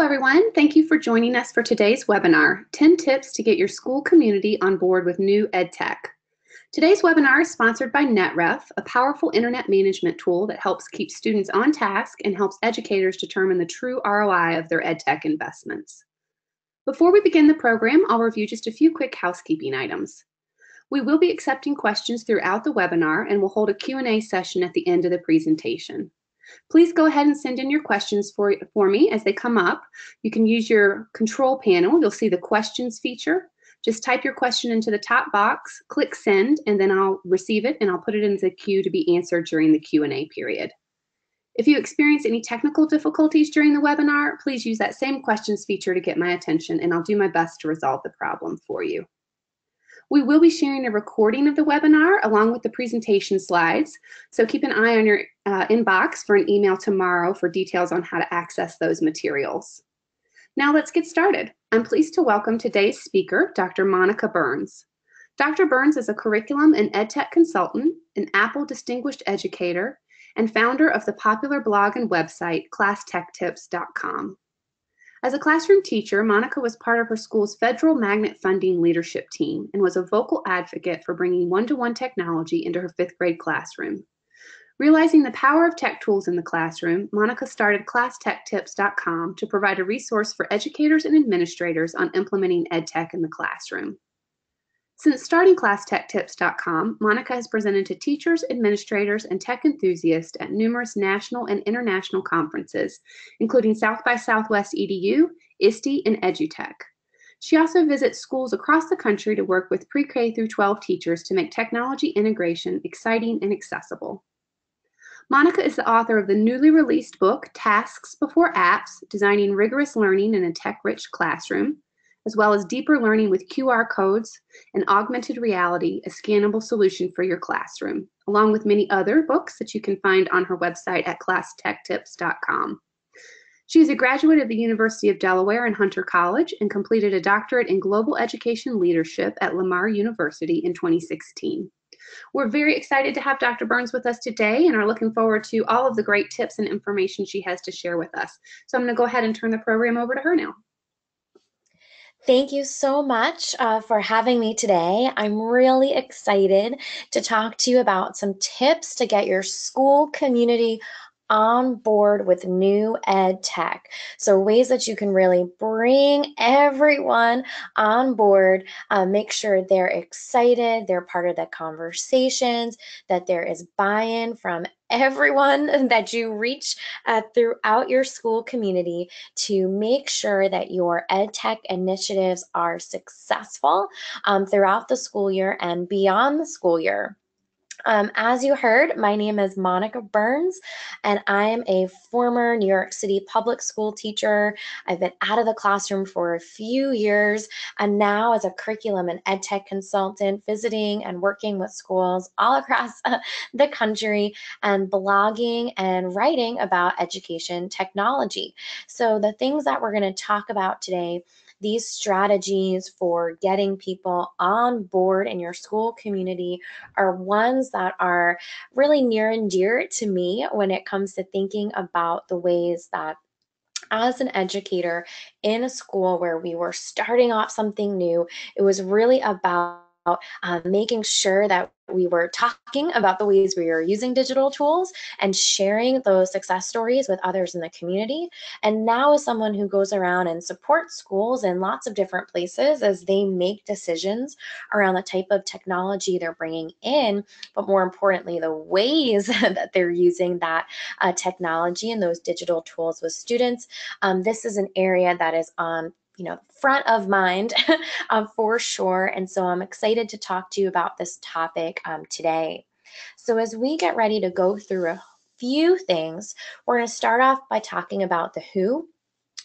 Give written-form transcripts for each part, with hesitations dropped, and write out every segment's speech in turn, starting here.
everyone. Thank you for joining us for today's webinar, 10 Tips to Get Your School Community on Board with New EdTech. Today's webinar is sponsored by NetRef, a powerful internet management tool that helps keep students on task and helps educators determine the true ROI of their EdTech investments. Before we begin the program, I'll review just a few quick housekeeping items. We will be accepting questions throughout the webinar and we'll hold a Q&A session at the end of the presentation. Please go ahead and send in your questions for me as they come up. You can use your control panel. You'll see the questions feature. Just type your question into the top box, click send, and then I'll receive it and I'll put it into the queue to be answered during the Q&A period. If you experience any technical difficulties during the webinar, please use that same questions feature to get my attention and I'll do my best to resolve the problem for you. We will be sharing a recording of the webinar along with the presentation slides, so keep an eye on your inbox for an email tomorrow for details on how to access those materials. Now let's get started. I'm pleased to welcome today's speaker, Dr. Monica Burns. Dr. Burns is a curriculum and EdTech consultant, an Apple Distinguished Educator, and founder of the popular blog and website, ClassTechTips.com. As a classroom teacher, Monica was part of her school's federal magnet funding leadership team and was a vocal advocate for bringing one-to-one technology into her fifth grade classroom. Realizing the power of tech tools in the classroom, Monica started ClassTechTips.com to provide a resource for educators and administrators on implementing EdTech in the classroom. Since starting ClassTechTips.com, Monica has presented to teachers, administrators, and tech enthusiasts at numerous national and international conferences, including South by Southwest EDU, ISTE, and EduTech. She also visits schools across the country to work with pre-K through 12 teachers to make technology integration exciting and accessible. Monica is the author of the newly released book, Tasks Before Apps, Designing Rigorous Learning in a Tech-Rich Classroom, as well as Deeper Learning with QR Codes and Augmented Reality, a scannable solution for your classroom, along with many other books that you can find on her website at ClassTechTips.com. She is a graduate of the University of Delaware and Hunter College and completed a doctorate in Global Education Leadership at Lamar University in 2016. We're very excited to have Dr. Burns with us today and are looking forward to all of the great tips and information she has to share with us. So I'm going to go ahead and turn the program over to her now. Thank you so much for having me today. I'm really excited to talk to you about some tips to get your school community on board with new ed tech. So ways that you can really bring everyone on board, make sure they're excited, they're part of the conversations, that there is buy-in from everyone that you reach throughout your school community to make sure that your EdTech initiatives are successful throughout the school year and beyond the school year. As you heard, my name is Monica Burns, and I am a former New York City public school teacher. I've been out of the classroom for a few years, and now as a curriculum and EdTech consultant, visiting and working with schools all across the country and blogging and writing about education technology. So the things that we're going to talk about today, these strategies for getting people on board in your school community, are ones that are really near and dear to me when it comes to thinking about the ways that as an educator in a school where we were starting off something new, it was really about making sure that we were talking about the ways we are using digital tools and sharing those success stories with others in the community. And now as someone who goes around and supports schools in lots of different places as they make decisions around the type of technology they're bringing in, but more importantly, the ways that they're using that technology and those digital tools with students, this is an area that is on front of mind for sure. And so I'm excited to talk to you about this topic today. So as we get ready to go through a few things, we're going to start off by talking about the who.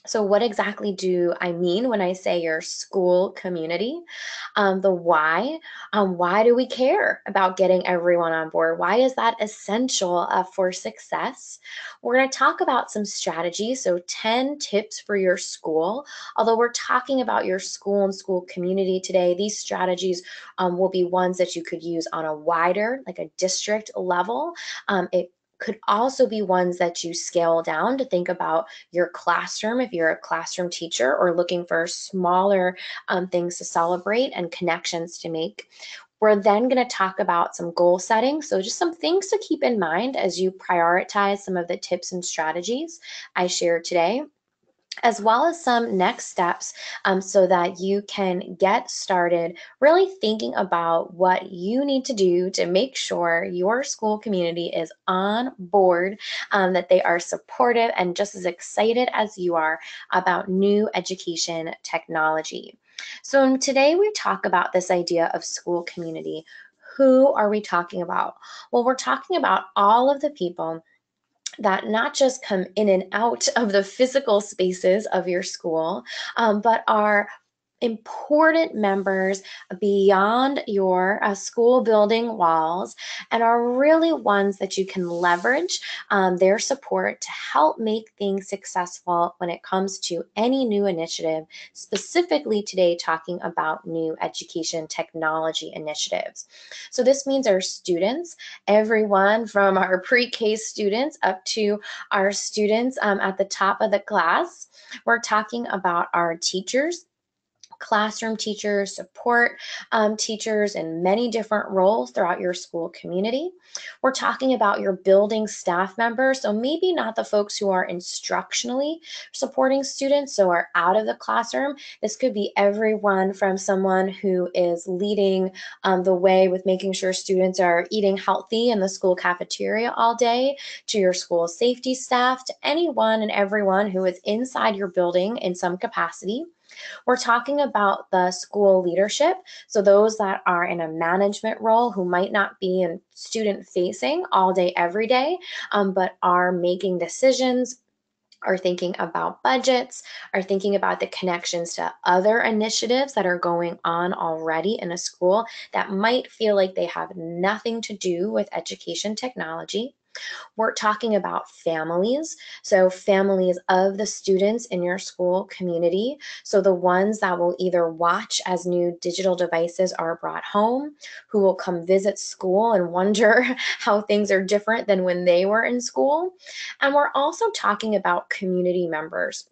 So what exactly do I mean when I say your school community? The why. Why do we care about getting everyone on board? Why is that essential for success? We're going to talk about some strategies, so 10 tips for your school. Although we're talking about your school and school community today, these strategies will be ones that you could use on a wider, like a district level. It could also be ones that you scale down to think about your classroom if you're a classroom teacher or looking for smaller things to celebrate and connections to make. We're then going to talk about some goal setting. So just some things to keep in mind as you prioritize some of the tips and strategies I shared today, as well as some next steps so that you can get started really thinking about what you need to do to make sure your school community is on board, that they are supportive and just as excited as you are about new education technology. So today we talk about this idea of school community. Who are we talking about? Well, we're talking about all of the people that not just come in and out of the physical spaces of your school, but are important members beyond your school building walls and are really ones that you can leverage their support to help make things successful when it comes to any new initiative, specifically today talking about new education technology initiatives. So this means our students, everyone from our pre-K students up to our students at the top of the class. We're talking about our teachers, classroom teachers, support teachers in many different roles throughout your school community. We're talking about your building staff members, so maybe not the folks who are instructionally supporting students, so are out of the classroom. This could be everyone from someone who is leading the way with making sure students are eating healthy in the school cafeteria all day, to your school safety staff, to anyone and everyone who is inside your building in some capacity. We're talking about the school leadership, so those that are in a management role who might not be in student facing all day, every day, but are making decisions, are thinking about budgets, are thinking about the connections to other initiatives that are going on already in a school that might feel like they have nothing to do with education technology. We're talking about families. So, families of the students in your school community. So, the ones that will either watch as new digital devices are brought home, who will come visit school and wonder how things are different than when they were in school. And we're also talking about community members.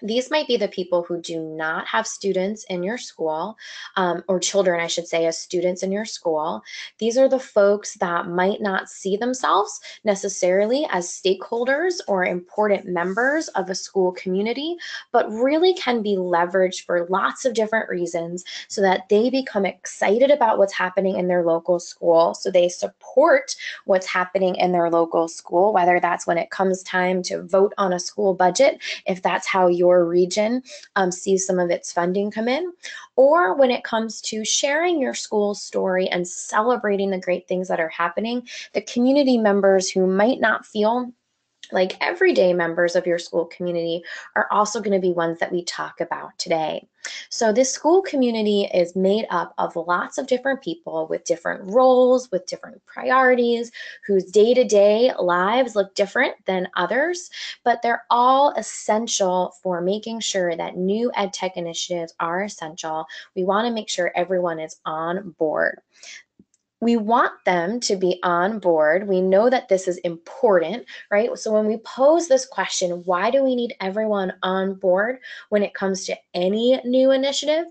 These might be the people who do not have students in your school, or children, I should say, as students in your school. These are the folks that might not see themselves necessarily as stakeholders or important members of a school community, but really can be leveraged for lots of different reasons so that they become excited about what's happening in their local school. So they support what's happening in their local school, whether that's when it comes time to vote on a school budget, if that's how your region sees some of its funding come in, or when it comes to sharing your school's story and celebrating the great things that are happening, the community members who might not feel like everyday members of your school community are also going to be ones that we talk about today. So this school community is made up of lots of different people with different roles, with different priorities, whose day-to-day lives look different than others, but they're all essential for making sure that new EdTech initiatives are essential. We want to make sure everyone is on board. We want them to be on board. We know that this is important, right? So when we pose this question, why do we need everyone on board when it comes to any new initiative?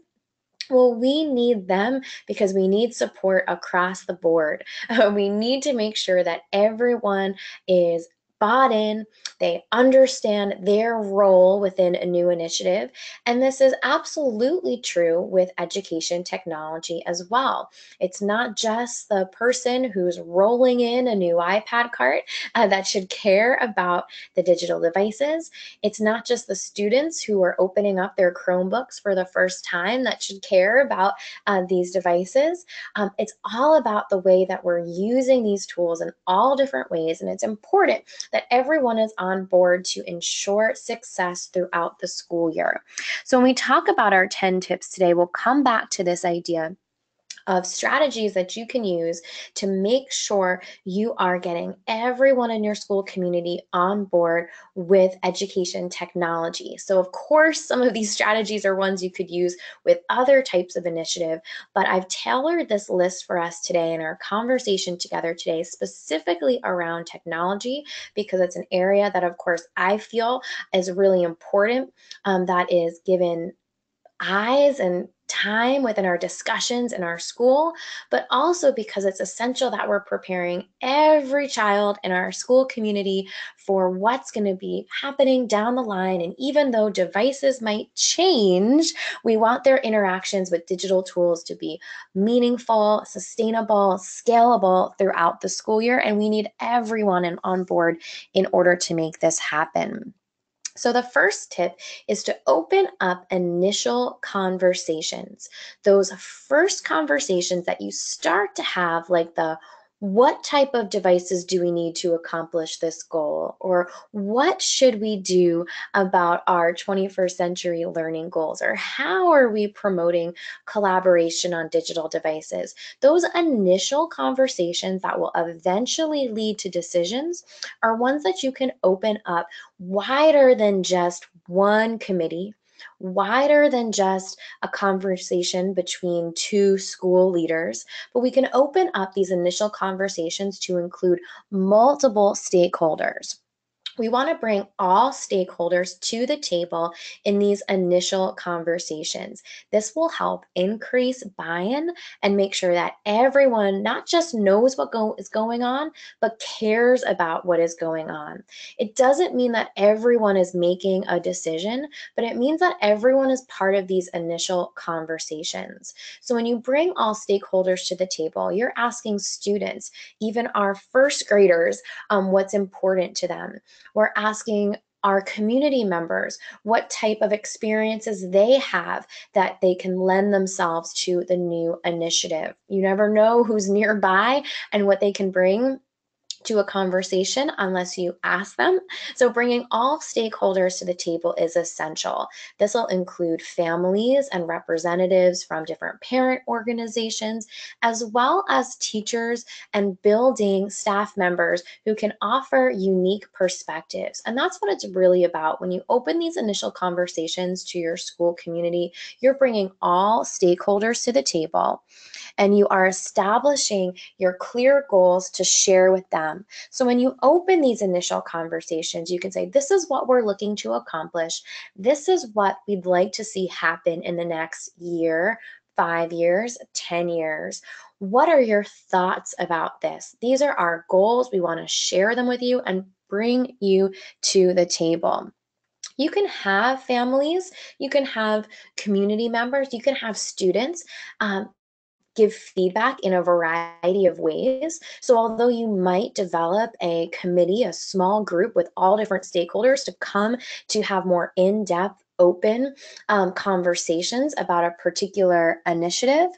Well, we need them because we need support across the board. We need to make sure that everyone is bought in, they understand their role within a new initiative. And this is absolutely true with education technology as well. It's not just the person who's rolling in a new iPad cart that should care about the digital devices. It's not just the students who are opening up their Chromebooks for the first time that should care about these devices. It's all about the way that we're using these tools in all different ways, and it's important that everyone is on board to ensure success throughout the school year. So when we talk about our 10 tips today, we'll come back to this idea of strategies that you can use to make sure you are getting everyone in your school community on board with education technology. So, of course, some of these strategies are ones you could use with other types of initiative, but I've tailored this list for us today in our conversation together today specifically around technology because it's an area that, of course, I feel is really important, that is given eyes and time within our discussions in our school, but also because it's essential that we're preparing every child in our school community for what's going to be happening down the line. And even though devices might change, we want their interactions with digital tools to be meaningful, sustainable, scalable throughout the school year. And we need everyone on board in order to make this happen. So, the first tip is to open up initial conversations. Those first conversations that you start to have, like the what type of devices do we need to accomplish this goal? Or what should we do about our 21st century learning goals? Or how are we promoting collaboration on digital devices? Those initial conversations that will eventually lead to decisions are ones that you can open up wider than just one committee, wider than just a conversation between two school leaders, but we can open up these initial conversations to include multiple stakeholders. We want to bring all stakeholders to the table in these initial conversations. This will help increase buy-in and make sure that everyone not just knows what is going on, but cares about what is going on. It doesn't mean that everyone is making a decision, but it means that everyone is part of these initial conversations. So when you bring all stakeholders to the table, you're asking students, even our first graders, what's important to them. We're asking our community members what type of experiences they have that they can lend themselves to the new initiative. You never know who's nearby and what they can bring to a conversation unless you ask them. So, bringing all stakeholders to the table is essential. This will include families and representatives from different parent organizations, as well as teachers and building staff members who can offer unique perspectives. And that's what it's really about. When you open these initial conversations to your school community, you're bringing all stakeholders to the table and you are establishing your clear goals to share with them. So when you open these initial conversations, you can say, this is what we're looking to accomplish. This is what we'd like to see happen in the next year, 5 years, 10 years. What are your thoughts about this? These are our goals. We want to share them with you and bring you to the table. You can have families, you can have community members, you can have students give feedback in a variety of ways. So, although you might develop a committee, a small group with all different stakeholders to come to have more in depth, open conversations about a particular initiative,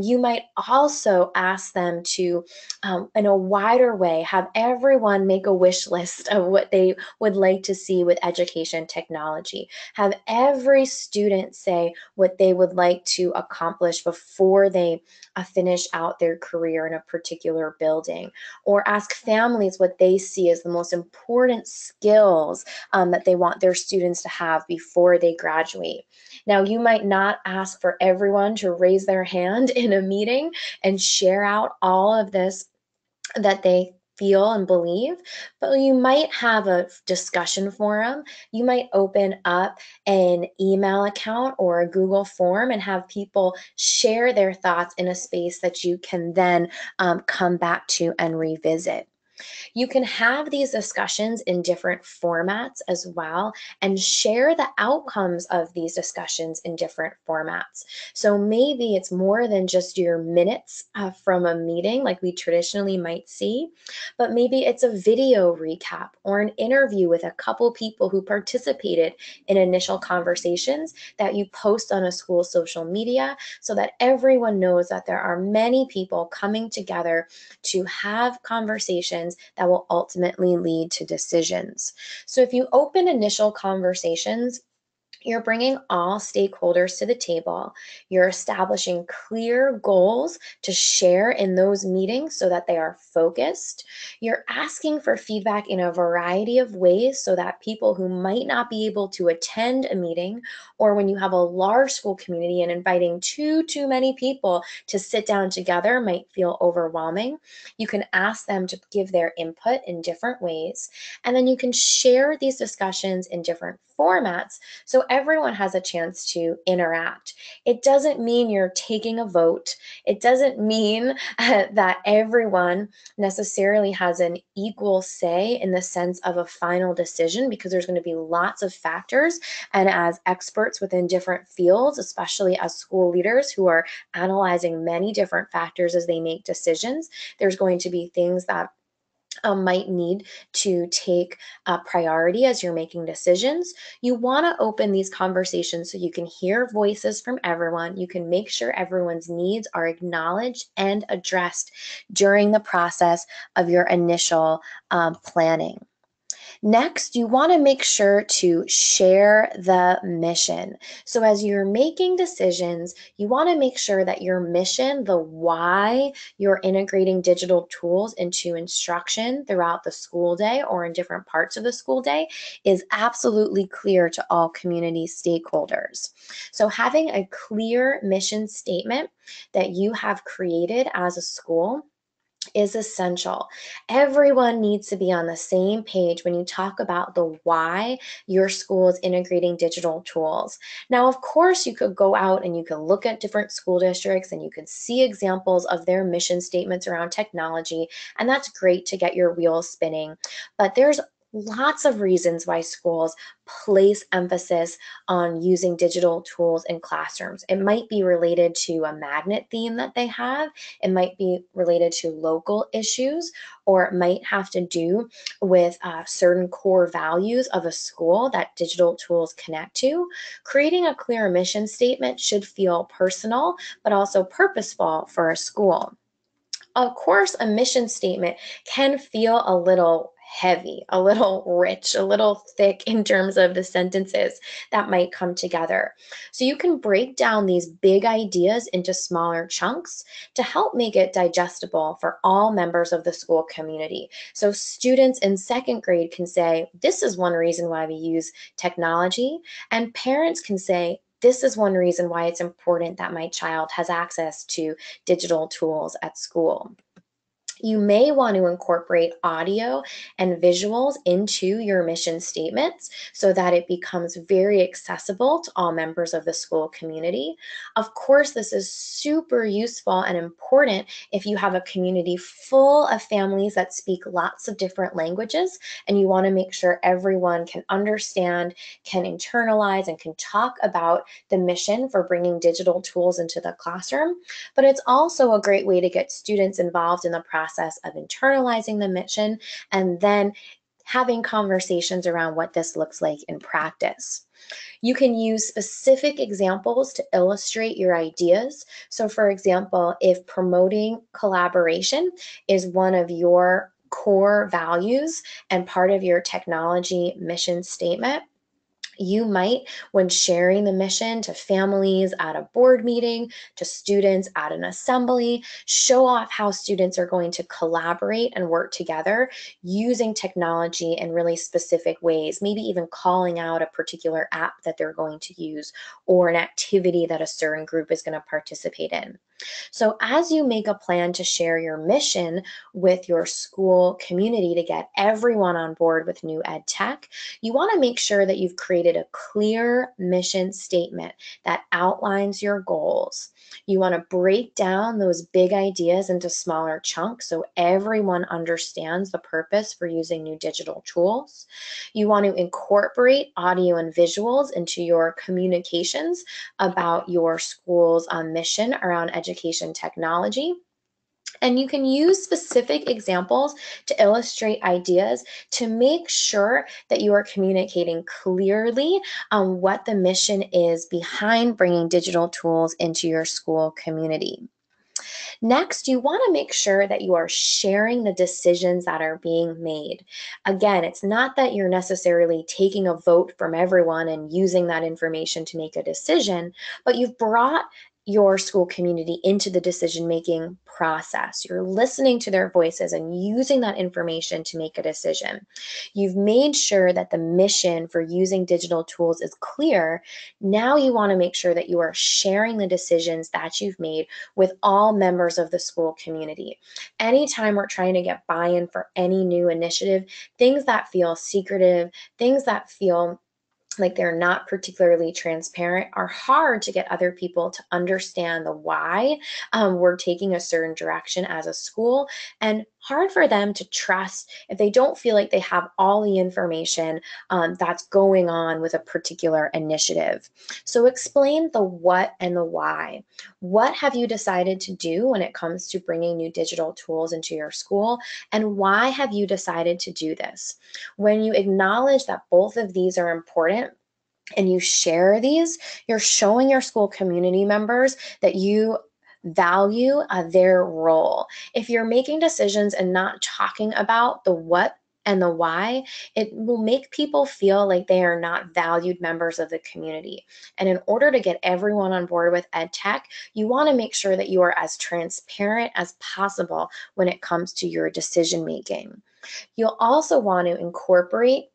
you might also ask them to, in a wider way, have everyone make a wish list of what they would like to see with education technology. Have every student say what they would like to accomplish before they finish out their career in a particular building, or ask families what they see as the most important skills that they want their students to have before they graduate. Now, you might not ask for everyone to raise their hand in a meeting and share out all of this that they feel and believe, but you might have a discussion forum. You might open up an email account or a Google form and have people share their thoughts in a space that you can then come back to and revisit. You can have these discussions in different formats as well and share the outcomes of these discussions in different formats. So maybe it's more than just your minutes from a meeting like we traditionally might see, but maybe it's a video recap or an interview with a couple people who participated in initial conversations that you post on a school social media so that everyone knows that there are many people coming together to have conversations that will ultimately lead to decisions. So if you open initial conversations, You're bringing all stakeholders to the table. You're establishing clear goals to share in those meetings so that they are focused. You're asking for feedback in a variety of ways so that people who might not be able to attend a meeting, or when you have a large school community and inviting too many people to sit down together might feel overwhelming, you can ask them to give their input in different ways. And then you can share these discussions in different formats so everyone has a chance to interact. It doesn't mean you're taking a vote. It doesn't mean that everyone necessarily has an equal say in the sense of a final decision, because there's going to be lots of factors. And as experts within different fields, especially as school leaders who are analyzing many different factors as they make decisions, there's going to be things that might need to take priority as you're making decisions. You want to open these conversations so you can hear voices from everyone. You can make sure everyone's needs are acknowledged and addressed during the process of your initial planning. Next, you want to make sure to share the mission. So, as you're making decisions, you want to make sure that your mission, the why you're integrating digital tools into instruction throughout the school day or in different parts of the school day, is absolutely clear to all community stakeholders. So, having a clear mission statement that you have created as a school is essential. Everyone needs to be on the same page when you talk about the why your school is integrating digital tools. Now, of course, you could go out and you can look at different school districts and you can see examples of their mission statements around technology, and that's great to get your wheels spinning. But there's lots of reasons why schools place emphasis on using digital tools in classrooms. It might be related to a magnet theme that they have. It might be related to local issues, or it might have to do with certain core values of a school that digital tools connect to. Creating a clear mission statement should feel personal, but also purposeful for a school. Of course, a mission statement can feel a little heavy, a little rich, a little thick in terms of the sentences that might come together. So you can break down these big ideas into smaller chunks to help make it digestible for all members of the school community. So students in second grade can say, this is one reason why we use technology, and parents can say, this is one reason why it's important that my child has access to digital tools at school. You may want to incorporate audio and visuals into your mission statements so that it becomes very accessible to all members of the school community. Of course, this is super useful and important if you have a community full of families that speak lots of different languages and you want to make sure everyone can understand, can internalize, and can talk about the mission for bringing digital tools into the classroom. But it's also a great way to get students involved in the process of internalizing the mission and then having conversations around what this looks like in practice. You can use specific examples to illustrate your ideas. So, for example, if promoting collaboration is one of your core values and part of your technology mission statement, you might, when sharing the mission to families at a board meeting, to students at an assembly, show off how students are going to collaborate and work together using technology in really specific ways, maybe even calling out a particular app that they're going to use or an activity that a certain group is going to participate in. So, as you make a plan to share your mission with your school community to get everyone on board with new ed tech, you want to make sure that you've created a clear mission statement that outlines your goals. You want to break down those big ideas into smaller chunks so everyone understands the purpose for using new digital tools. You want to incorporate audio and visuals into your communications about your school's mission around education technology. And you can use specific examples to illustrate ideas to make sure that you are communicating clearly on what the mission is behind bringing digital tools into your school community. Next, you want to make sure that you are sharing the decisions that are being made. Again, it's not that you're necessarily taking a vote from everyone and using that information to make a decision, but you've brought your school community into the decision making process. You're listening to their voices and using that information to make a decision. You've made sure that the mission for using digital tools is clear. Now you want to make sure that you are sharing the decisions that you've made with all members of the school community. Anytime we're trying to get buy-in for any new initiative, things that feel secretive, things that feel like they're not particularly transparent are hard to get other people to understand the why we're taking a certain direction as a school, and hard for them to trust if they don't feel like they have all the information that's going on with a particular initiative. So explain the what and the why. What have you decided to do when it comes to bringing new digital tools into your school, and why have you decided to do this? When you acknowledge that both of these are important and you share these, you're showing your school community members that you value their role. If you're making decisions and not talking about the what and the why, it will make people feel like they are not valued members of the community. And in order to get everyone on board with EdTech, you want to make sure that you are as transparent as possible when it comes to your decision making. You'll also want to incorporate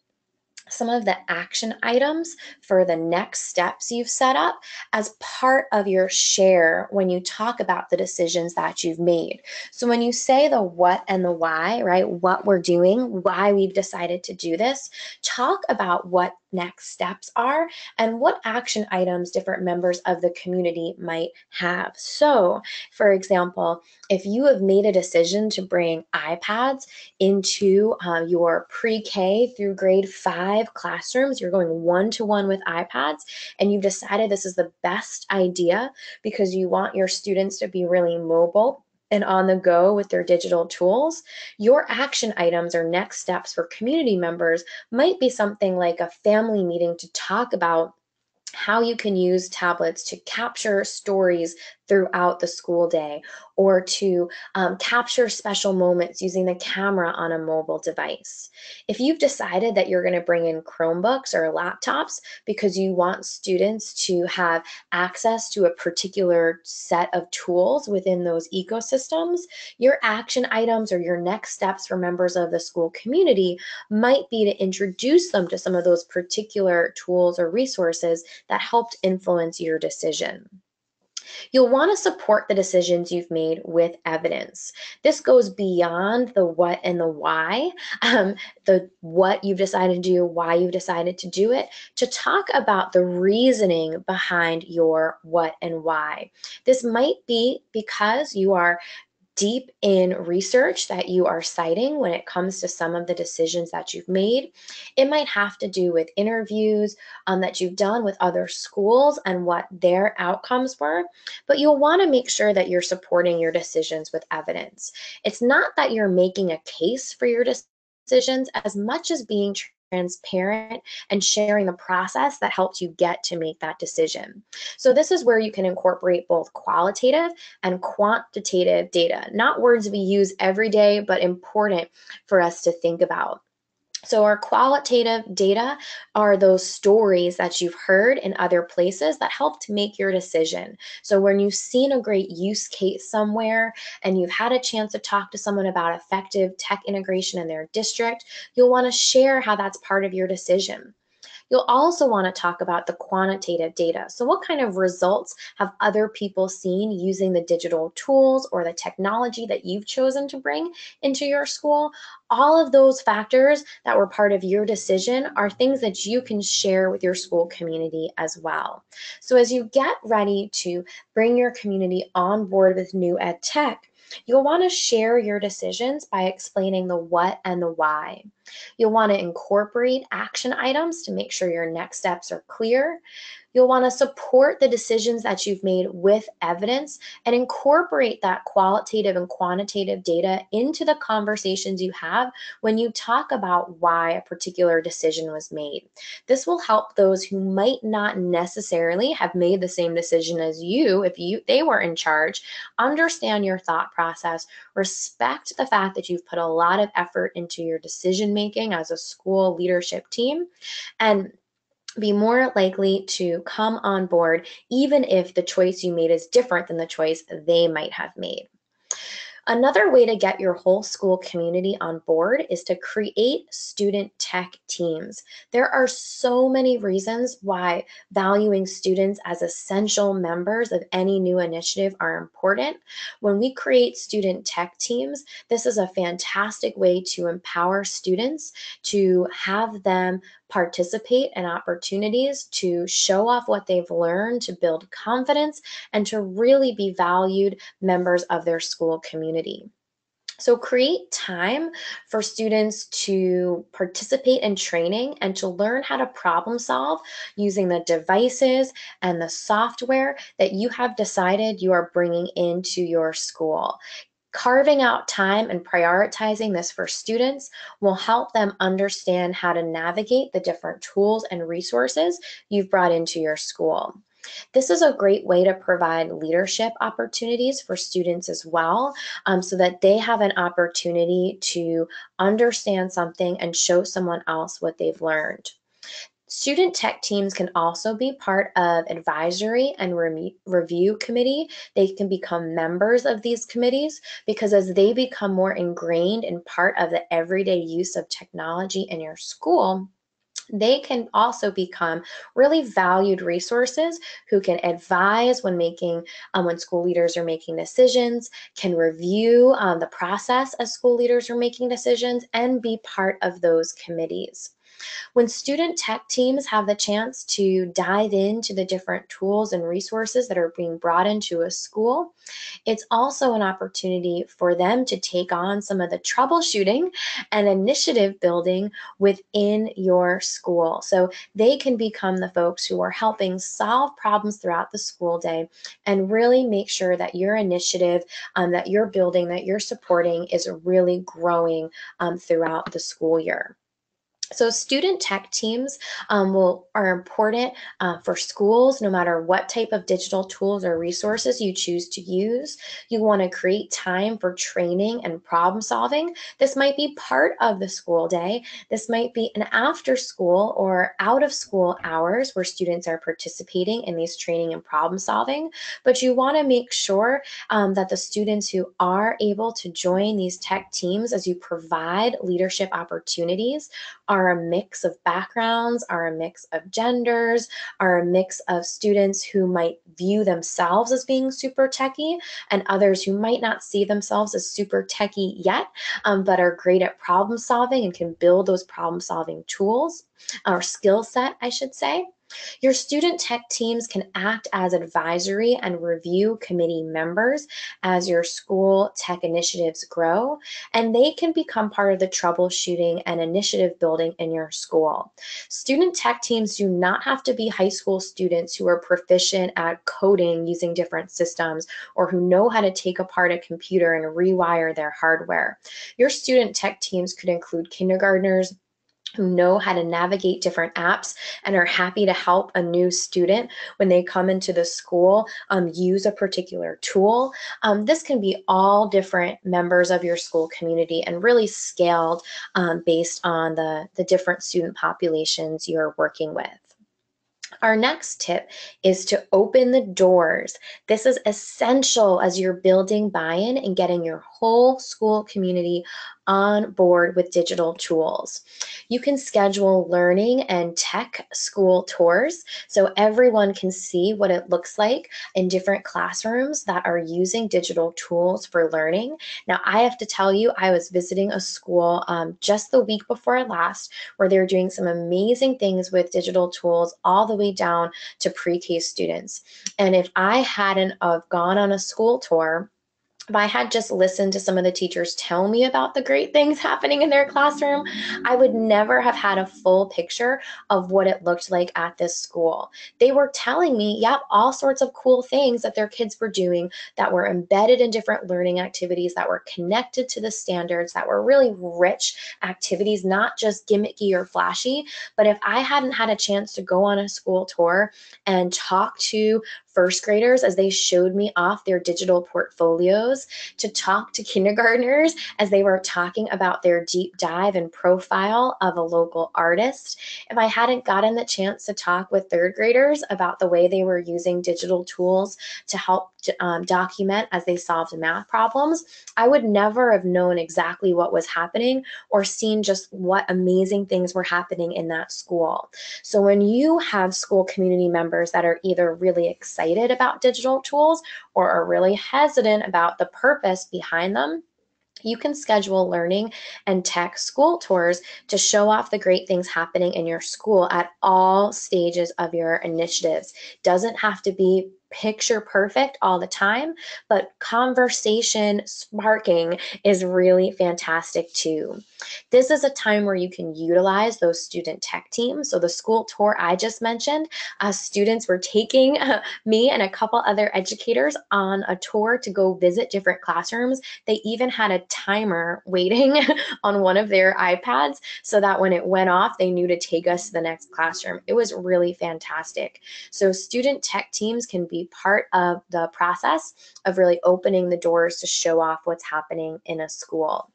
some of the action items for the next steps you've set up as part of your share when you talk about the decisions that you've made. So when you say the what and the why, right, what we're doing, why we've decided to do this, talk about what next steps are and what action items different members of the community might have. So, for example, if you have made a decision to bring iPads into your pre-K through grade 5 classrooms, you're going one-to-one with iPads, and you've decided this is the best idea because you want your students to be really mobile and on the go with their digital tools, your action items or next steps for community members might be something like a family meeting to talk about how you can use tablets to capture stories throughout the school day, or to capture special moments using the camera on a mobile device. If you've decided that you're going to bring in Chromebooks or laptops because you want students to have access to a particular set of tools within those ecosystems, your action items or your next steps for members of the school community might be to introduce them to some of those particular tools or resources that helped influence your decision. You'll want to support the decisions you've made with evidence. This goes beyond the what and the why, the what you've decided to do, why you've decided to do it, to talk about the reasoning behind your what and why. This might be because you are deep in research that you are citing when it comes to some of the decisions that you've made. It might have to do with interviews that you've done with other schools and what their outcomes were, but you'll want to make sure that you're supporting your decisions with evidence. It's not that you're making a case for your decisions as much as being transparent and sharing the process that helped you get to make that decision. So this is where you can incorporate both qualitative and quantitative data, not words we use every day, but important for us to think about. So our qualitative data are those stories that you've heard in other places that help to make your decision. So when you've seen a great use case somewhere and you've had a chance to talk to someone about effective tech integration in their district, you'll want to share how that's part of your decision. You'll also want to talk about the quantitative data. So what kind of results have other people seen using the digital tools or the technology that you've chosen to bring into your school? All of those factors that were part of your decision are things that you can share with your school community as well. So as you get ready to bring your community on board with new ed tech, you'll want to share your decisions by explaining the what and the why. You'll want to incorporate action items to make sure your next steps are clear. You'll want to support the decisions that you've made with evidence and incorporate that qualitative and quantitative data into the conversations you have when you talk about why a particular decision was made. This will help those who might not necessarily have made the same decision as you if they were in charge understand your thought process, respect the fact that you've put a lot of effort into your decision making as a school leadership team, and be more likely to come on board even if the choice you made is different than the choice they might have made. Another way to get your whole school community on board is to create student tech teams. There are so many reasons why valuing students as essential members of any new initiative are important. When we create student tech teams, this is a fantastic way to empower students, to have them participate in opportunities to show off what they've learned, to build confidence, and to really be valued members of their school community. So create time for students to participate in training and to learn how to problem solve using the devices and the software that you have decided you are bringing into your school. Carving out time and prioritizing this for students will help them understand how to navigate the different tools and resources you've brought into your school. This is a great way to provide leadership opportunities for students as well, so that they have an opportunity to understand something and show someone else what they've learned. Student tech teams can also be part of advisory and review committee. They can become members of these committees because as they become more ingrained in part of the everyday use of technology in your school, they can also become really valued resources who can advise when school leaders are making decisions, can review the process as school leaders are making decisions, and be part of those committees. When student tech teams have the chance to dive into the different tools and resources that are being brought into a school, it's also an opportunity for them to take on some of the troubleshooting and initiative building within your school. So they can become the folks who are helping solve problems throughout the school day and really make sure that your initiative that you're building, that you're supporting, is really growing throughout the school year. So student tech teams are important for schools, no matter what type of digital tools or resources you choose to use. You want to create time for training and problem solving. This might be part of the school day. This might be an after school or out of school hours where students are participating in these training and problem solving. But you want to make sure that the students who are able to join these tech teams, as you provide leadership opportunities, are a mix of backgrounds, are a mix of genders, are a mix of students who might view themselves as being super techie and others who might not see themselves as super techie yet, but are great at problem solving and can build those problem solving tools or skill set, I should say. Your student tech teams can act as advisory and review committee members as your school tech initiatives grow, and they can become part of the troubleshooting and initiative building in your school. Student tech teams do not have to be high school students who are proficient at coding using different systems or who know how to take apart a computer and rewire their hardware. Your student tech teams could include kindergartners who know how to navigate different apps and are happy to help a new student when they come into the school use a particular tool. This can be all different members of your school community and really scaled based on the different student populations you're working with. Our next tip is to open the doors. This is essential as you're building buy-in and getting your whole school community on board with digital tools. You can schedule learning and tech school tours so everyone can see what it looks like in different classrooms that are using digital tools for learning. Now, I have to tell you, I was visiting a school just the week before last where they're doing some amazing things with digital tools all the way down to pre-K students. And if I hadn't have gone on a school tour if I had just listened to some of the teachers tell me about the great things happening in their classroom, I would never have had a full picture of what it looked like at this school. They were telling me, yep, all sorts of cool things that their kids were doing that were embedded in different learning activities, that were connected to the standards, that were really rich activities, not just gimmicky or flashy. But if I hadn't had a chance to go on a school tour and talk to first graders as they showed me off their digital portfolios, to talk to kindergartners as they were talking about their deep dive and profile of a local artist, if I hadn't gotten the chance to talk with third graders about the way they were using digital tools to help document as they solved math problems, I would never have known exactly what was happening or seen just what amazing things were happening in that school. So when you have school community members that are either really excited about digital tools or are really hesitant about the purpose behind them, you can schedule learning and tech school tours to show off the great things happening in your school at all stages of your initiatives. Doesn't have to be picture perfect all the time, but conversation sparking is really fantastic too. This is a time where you can utilize those student tech teams. So the school tour I just mentioned, students were taking me and a couple other educators on a tour to go visit different classrooms. They even had a timer waiting on one of their iPads so that when it went off, they knew to take us to the next classroom. It was really fantastic. So student tech teams can be part of the process of really opening the doors to show off what's happening in a school.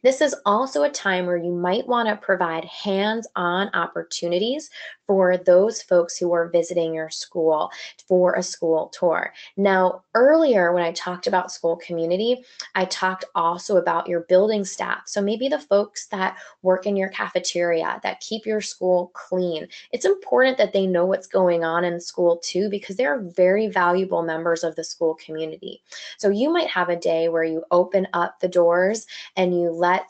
This is also a time where you might want to provide hands-on opportunities for those folks who are visiting your school for a school tour. Now, earlier when I talked about school community, I talked also about your building staff. So maybe the folks that work in your cafeteria, that keep your school clean. It's important that they know what's going on in school too, because they're very valuable members of the school community. So you might have a day where you open up the doors and you let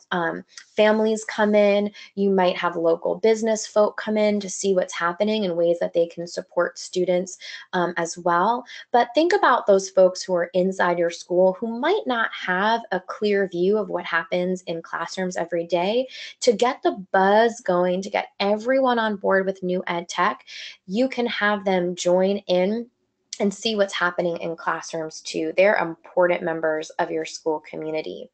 families come in. You might have local business folk come in to see what's happening in ways that they can support students as well. But think about those folks who are inside your school who might not have a clear view of what happens in classrooms every day. To get the buzz going, to get everyone on board with new ed tech, you can have them join in and see what's happening in classrooms too. They're important members of your school community.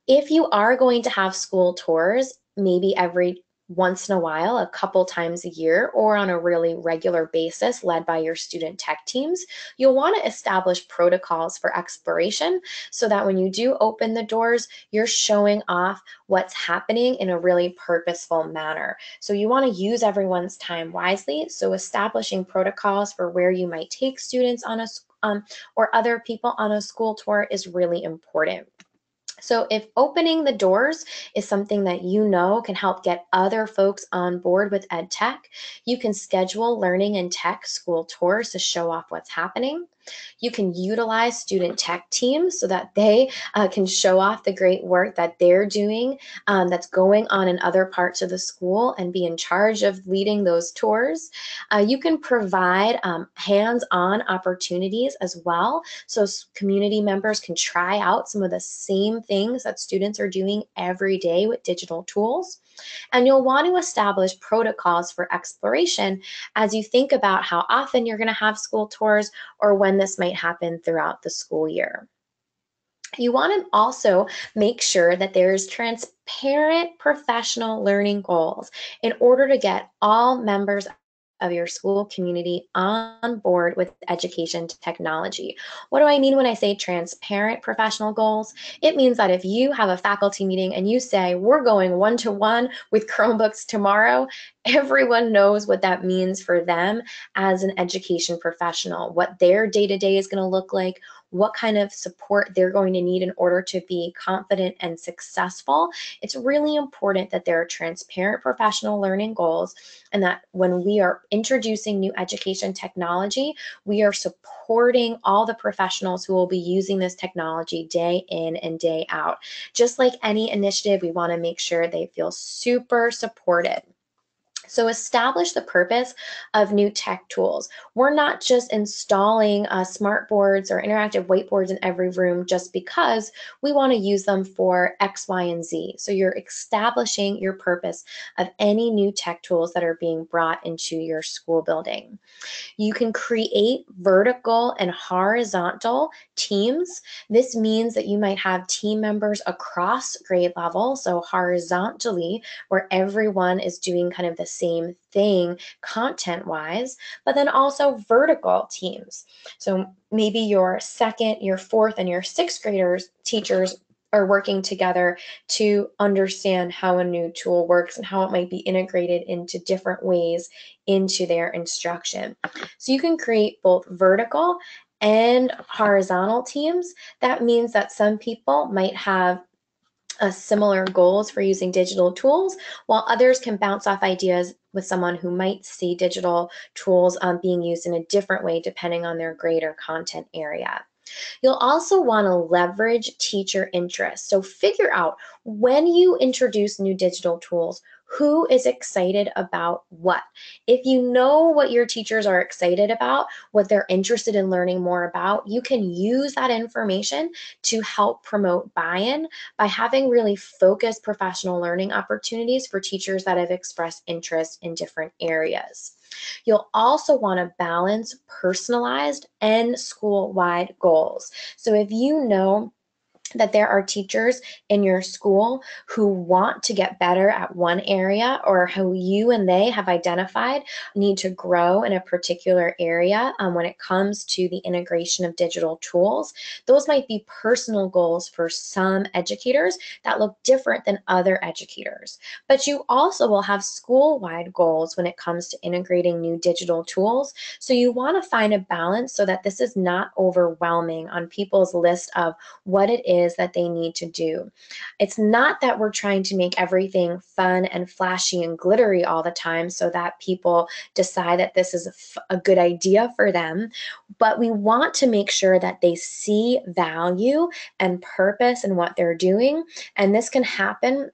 If you are going to have school tours, maybe every once in a while, a couple times a year, or on a really regular basis led by your student tech teams, you'll want to establish protocols for exploration so that when you do open the doors, you're showing off what's happening in a really purposeful manner. So you want to use everyone's time wisely. So establishing protocols for where you might take students on a or other people on a school tour is really important. So if opening the doors is something that you know can help get other folks on board with EdTech, you can schedule learning and tech school tours to show off what's happening. You can utilize student tech teams so that they can show off the great work that they're doing that's going on in other parts of the school and be in charge of leading those tours. You can provide hands-on opportunities as well, so community members can try out some of the same things that students are doing every day with digital tools. And you'll want to establish protocols for exploration as you think about how often you're going to have school tours or when this might happen throughout the school year. You want to also make sure that there's transparent professional learning goals in order to get all members of your school community on board with education technology. What do I mean when I say transparent professional goals? It means that if you have a faculty meeting and you say, we're going one-to-one with Chromebooks tomorrow, everyone knows what that means for them as an education professional, what their day-to-day is going to look like, what kind of support they're going to need in order to be confident and successful. It's really important that there are transparent professional learning goals and that when we are introducing new education technology, we are supporting all the professionals who will be using this technology day in and day out. Just like any initiative, we want to make sure they feel super supported. So establish the purpose of new tech tools. We're not just installing smart boards or interactive whiteboards in every room just because we want to use them for X, Y, and Z. So you're establishing your purpose of any new tech tools that are being brought into your school building. You can create vertical and horizontal teams. This means that you might have team members across grade level, so horizontally, where everyone is doing kind of the same thing content wise, but then also vertical teams. So maybe your second, your fourth, and your sixth graders, teachers are working together to understand how a new tool works and how it might be integrated into different ways into their instruction. So you can create both vertical and horizontal teams. That means that some people might have similar goals for using digital tools, while others can bounce off ideas with someone who might see digital tools being used in a different way depending on their grade or content area. You'll also want to leverage teacher interest. So figure out when you introduce new digital tools, who is excited about what. If you know what your teachers are excited about, what they're interested in learning more about, you can use that information to help promote buy-in by having really focused professional learning opportunities for teachers that have expressed interest in different areas. You'll also want to balance personalized and school-wide goals. So if you know that there are teachers in your school who want to get better at one area, or who you and they have identified need to grow in a particular area when it comes to the integration of digital tools. Those might be personal goals for some educators that look different than other educators. But you also will have school-wide goals when it comes to integrating new digital tools. So you want to find a balance so that this is not overwhelming on people's list of what it is that they need to do. It's not that we're trying to make everything fun and flashy and glittery all the time so that people decide that this is a good idea for them, but we want to make sure that they see value and purpose in what they're doing. And this can happen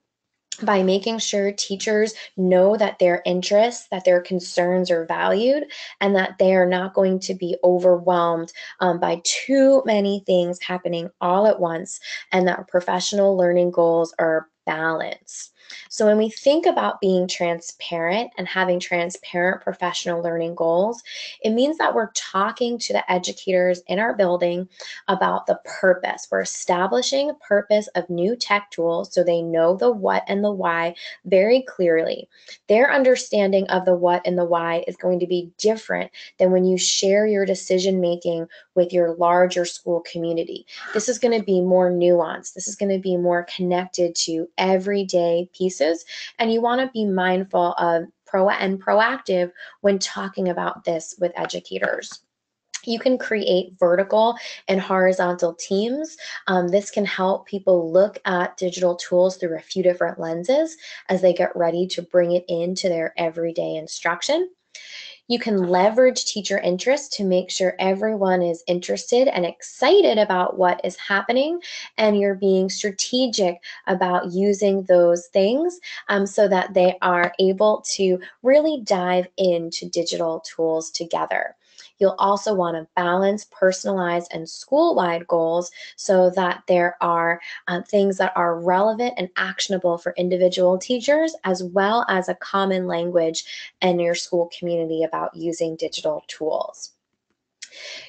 by making sure teachers know that their interests, that their concerns are valued, and that they are not going to be overwhelmed by too many things happening all at once, and that professional learning goals are balanced. So when we think about being transparent and having transparent professional learning goals, it means that we're talking to the educators in our building about the purpose. We're establishing a purpose of new tech tools so they know the what and the why very clearly. Their understanding of the what and the why is going to be different than when you share your decision making with your larger school community. This is going to be more nuanced. This is going to be more connected to everyday pieces, and you want to be mindful of proactive when talking about this with educators. You can create vertical and horizontal teams. This can help people look at digital tools through a few different lenses as they get ready to bring it into their everyday instruction. You can leverage teacher interest to make sure everyone is interested and excited about what is happening, and you're being strategic about using those things so that they are able to really dive into digital tools together. You'll also want to balance personalized and school-wide goals so that there are things that are relevant and actionable for individual teachers, as well as a common language in your school community about using digital tools.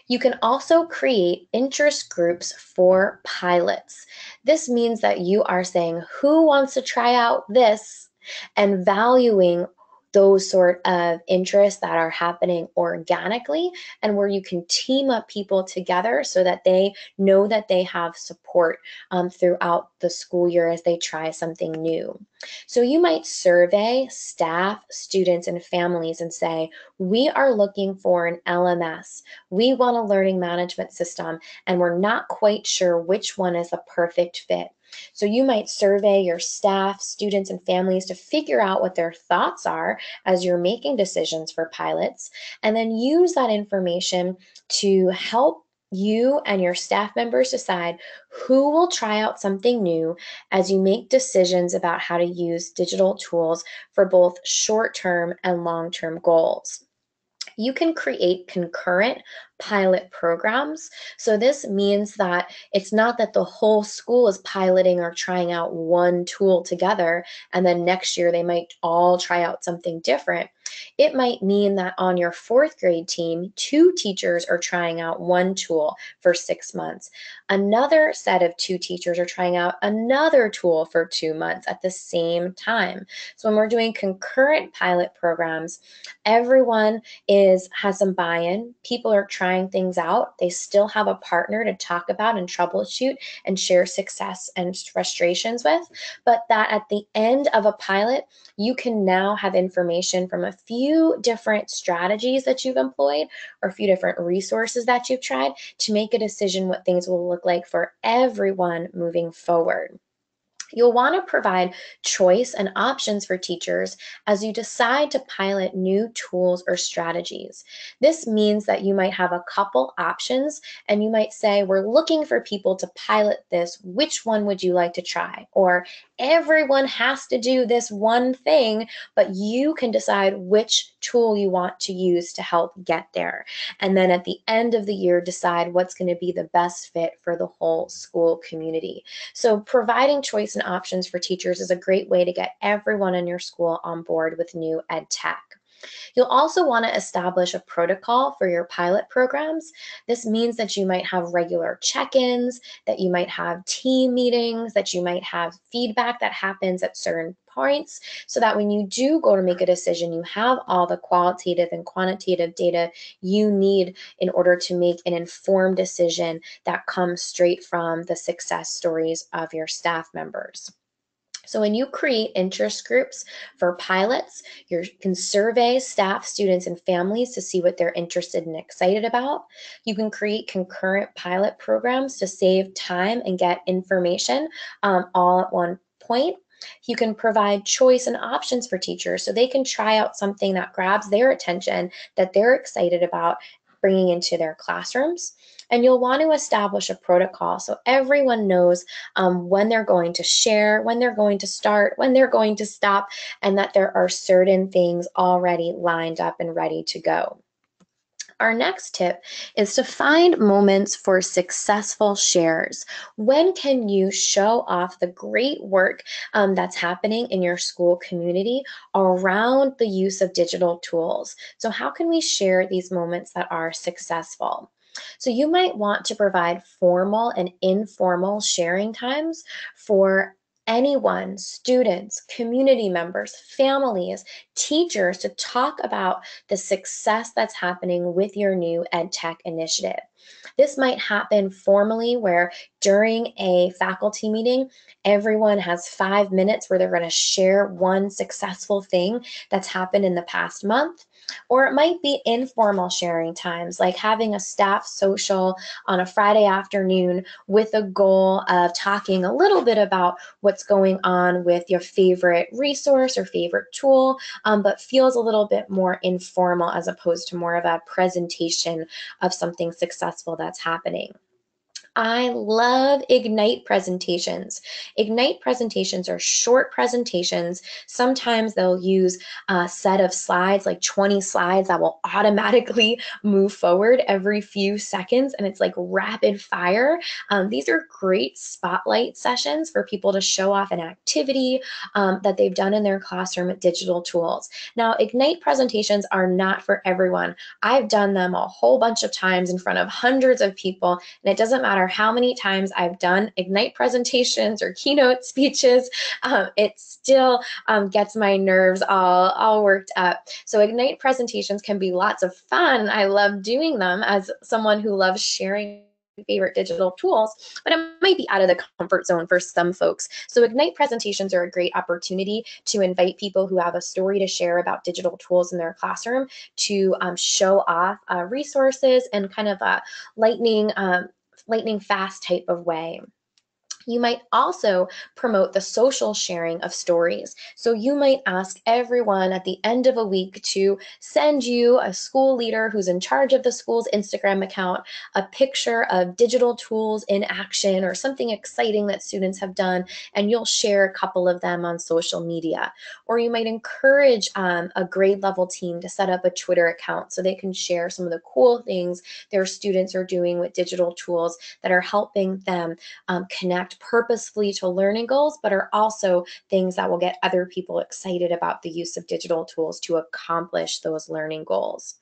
You can also create interest groups for pilots. This means that you are saying, who wants to try out this, and valuing those sort of interests that are happening organically, and where you can team up people together so that they know that they have support throughout the school year as they try something new. So you might survey staff, students, and families and say, we are looking for an LMS. We want a learning management system, and we're not quite sure which one is the perfect fit. So you might survey your staff, students, and families to figure out what their thoughts are as you're making decisions for pilots, and then use that information to help You and your staff members decide who will try out something new as you make decisions about how to use digital tools for both short-term and long-term goals. You can create concurrent pilot programs. So this means that it's not that the whole school is piloting or trying out one tool together, and then next year they might all try out something different. It might mean that on your fourth grade team, 2 teachers are trying out one tool for 6 months. Another set of 2 teachers are trying out another tool for 2 months at the same time. So when we're doing concurrent pilot programs, everyone has some buy-in. People are trying things out. They still have a partner to talk about and troubleshoot and share success and frustrations with. But that at the end of a pilot, you can now have information from a few different strategies that you've employed or a few different resources that you've tried to make a decision what things will look like for everyone moving forward. You'll want to provide choice and options for teachers as you decide to pilot new tools or strategies. This means that you might have a couple options and you might say, we're looking for people to pilot this. Which one would you like to try? Or everyone has to do this one thing, but you can decide which tool you want to use to help get there. And then at the end of the year, decide what's going to be the best fit for the whole school community. So providing choice and options for teachers is a great way to get everyone in your school on board with new ed tech. You'll also want to establish a protocol for your pilot programs. This means that you might have regular check-ins, that you might have team meetings, that you might have feedback that happens at certain points, so that when you do go to make a decision, you have all the qualitative and quantitative data you need in order to make an informed decision that comes straight from the success stories of your staff members. So when you create interest groups for pilots, you can survey staff, students, and families to see what they're interested and excited about. You can create concurrent pilot programs to save time and get information all at one point. You can provide choice and options for teachers so they can try out something that grabs their attention, that they're excited about bringing into their classrooms. And you'll want to establish a protocol so everyone knows when they're going to share, when they're going to start, when they're going to stop, and that there are certain things already lined up and ready to go. Our next tip is to find moments for successful shares. When can you show off the great work that's happening in your school community around the use of digital tools? So how can we share these moments that are successful? So you might want to provide formal and informal sharing times for anyone, students, community members, families, teachers, to talk about the success that's happening with your new EdTech initiative. This might happen formally where during a faculty meeting, everyone has 5 minutes where they're going to share one successful thing that's happened in the past month. Or it might be informal sharing times, like having a staff social on a Friday afternoon with a goal of talking a little bit about what's going on with your favorite resource or favorite tool, but feels a little bit more informal as opposed to more of a presentation of something successful that's happening. I love Ignite presentations. Ignite presentations are short presentations. Sometimes they'll use a set of slides, like 20 slides that will automatically move forward every few seconds, and it's like rapid fire. These are great spotlight sessions for people to show off an activity that they've done in their classroom with digital tools. Now, Ignite presentations are not for everyone. I've done them a whole bunch of times in front of hundreds of people, and it doesn't matter how many times I've done Ignite presentations or keynote speeches, it still gets my nerves all worked up. So Ignite presentations can be lots of fun. I love doing them as someone who loves sharing favorite digital tools, but it might be out of the comfort zone for some folks. So Ignite presentations are a great opportunity to invite people who have a story to share about digital tools in their classroom to show off resources and kind of a lightning fast type of way. You might also promote the social sharing of stories. So you might ask everyone at the end of a week to send you, a school leader who's in charge of the school's Instagram account, a picture of digital tools in action or something exciting that students have done, and you'll share a couple of them on social media. Or you might encourage a grade level team to set up a Twitter account so they can share some of the cool things their students are doing with digital tools that are helping them connect purposefully to learning goals, but are also things that will get other people excited about the use of digital tools to accomplish those learning goals.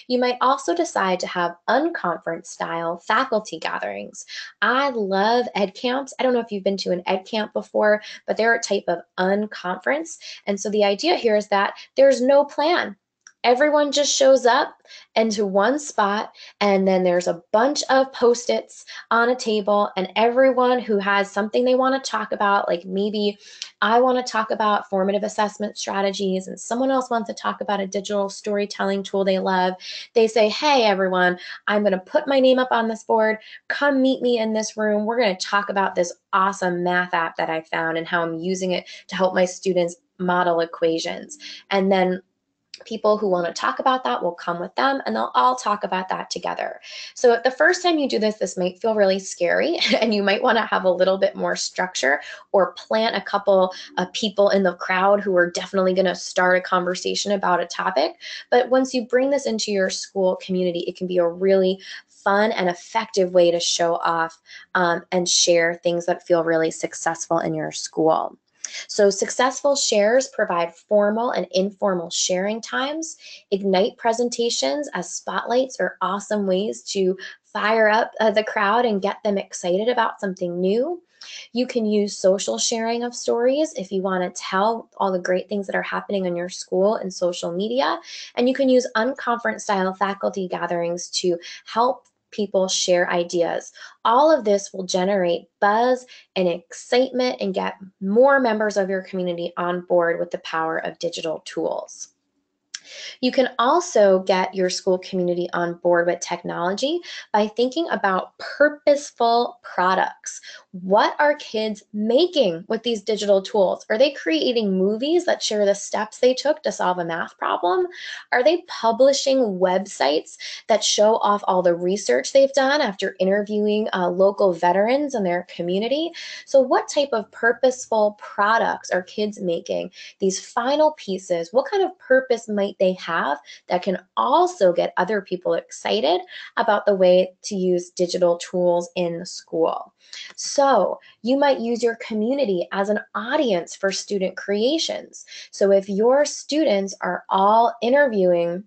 You might also decide to have unconference style faculty gatherings. I love ed camps. I don't know if you've been to an ed camp before, but they're a type of unconference. And so the idea here is that there's no plan. Everyone just shows up into one spot, and then there's a bunch of Post-its on a table, and everyone who has something they want to talk about, like maybe I want to talk about formative assessment strategies, and someone else wants to talk about a digital storytelling tool they love, they say, hey, everyone, I'm going to put my name up on this board. Come meet me in this room. We're going to talk about this awesome math app that I found and how I'm using it to help my students model equations. And then people who want to talk about that will come with them, and they'll all talk about that together. So the first time you do this, this might feel really scary and you might want to have a little bit more structure or plant a couple of people in the crowd who are definitely going to start a conversation about a topic. But once you bring this into your school community, it can be a really fun and effective way to show off and share things that feel really successful in your school. So successful shares provide formal and informal sharing times. Ignite presentations as spotlights are awesome ways to fire up the crowd and get them excited about something new. You can use social sharing of stories if you want to tell all the great things that are happening in your school in social media. And you can use unconference style faculty gatherings to help people share ideas. All of this will generate buzz and excitement and get more members of your community on board with the power of digital tools. You can also get your school community on board with technology by thinking about purposeful products. What are kids making with these digital tools? Are they creating movies that share the steps they took to solve a math problem? Are they publishing websites that show off all the research they've done after interviewing local veterans in their community? So what type of purposeful products are kids making? These final pieces, what kind of purpose might they have that can also get other people excited about the way to use digital tools in the school? So you might use your community as an audience for student creations. So if your students are all interviewing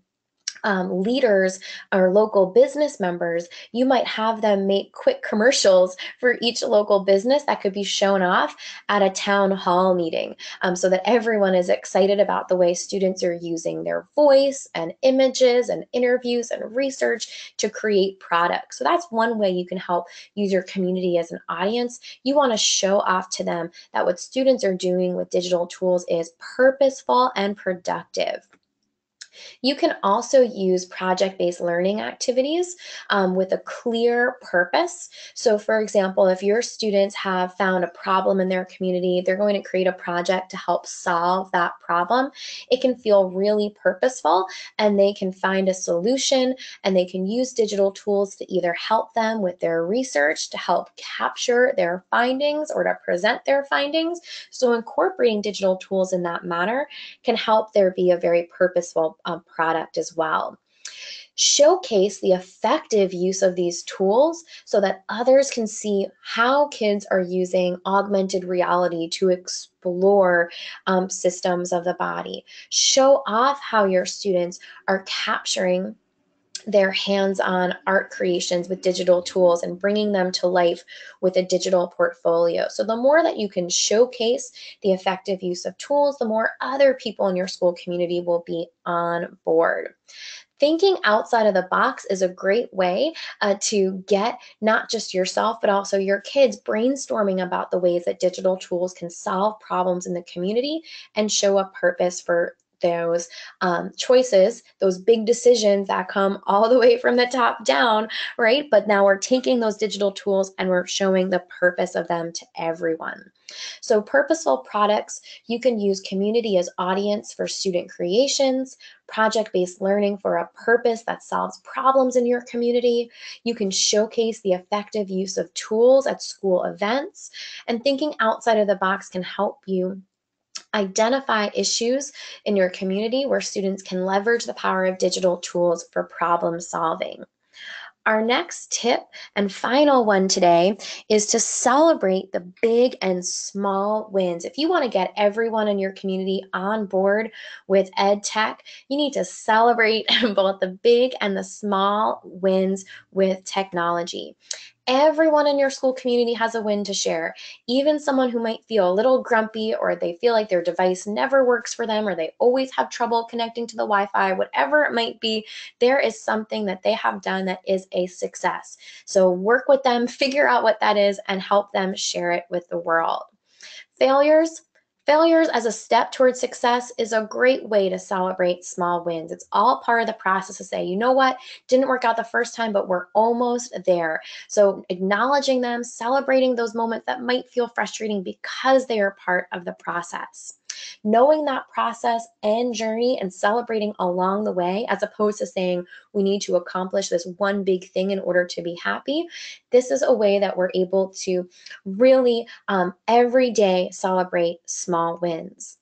leaders or local business members, you might have them make quick commercials for each local business that could be shown off at a town hall meeting, so that everyone is excited about the way students are using their voice and images and interviews and research to create products. So that's one way you can help use your community as an audience. You want to show off to them that what students are doing with digital tools is purposeful and productive. You can also use project-based learning activities with a clear purpose. So for example, if your students have found a problem in their community, they're going to create a project to help solve that problem. It can feel really purposeful, and they can find a solution, and they can use digital tools to either help them with their research, to help capture their findings, or to present their findings. So incorporating digital tools in that manner can help there be a very purposeful product as well. Showcase the effective use of these tools so that others can see how kids are using augmented reality to explore systems of the body. Show off how your students are capturing their hands-on art creations with digital tools and bringing them to life with a digital portfolio. So the more that you can showcase the effective use of tools, the more other people in your school community will be on board. Thinking outside of the box is a great way to get not just yourself, but also your kids brainstorming about the ways that digital tools can solve problems in the community and show a purpose for those choices, those big decisions that come all the way from the top down, right? But now we're taking those digital tools and we're showing the purpose of them to everyone. So Purposeful Products, you can use community as audience for student creations, project-based learning for a purpose that solves problems in your community. You can showcase the effective use of tools at school events, and thinking outside of the box can help you identify issues in your community where students can leverage the power of digital tools for problem solving. Our next tip and final one today is to celebrate the big and small wins. If you want to get everyone in your community on board with EdTech, you need to celebrate both the big and the small wins with technology. Everyone in your school community has a win to share. Even someone who might feel a little grumpy, or they feel like their device never works for them, or they always have trouble connecting to the Wi-Fi, whatever it might be, there is something that they have done that is a success. So work with them, figure out what that is, and help them share it with the world. Failures. Failures as a step towards success is a great way to celebrate small wins. It's all part of the process to say, you know what, didn't work out the first time, but we're almost there. So acknowledging them, celebrating those moments that might feel frustrating because they are part of the process. Knowing that process and journey and celebrating along the way, as opposed to saying we need to accomplish this one big thing in order to be happy, this is a way that we're able to really every day celebrate small wins.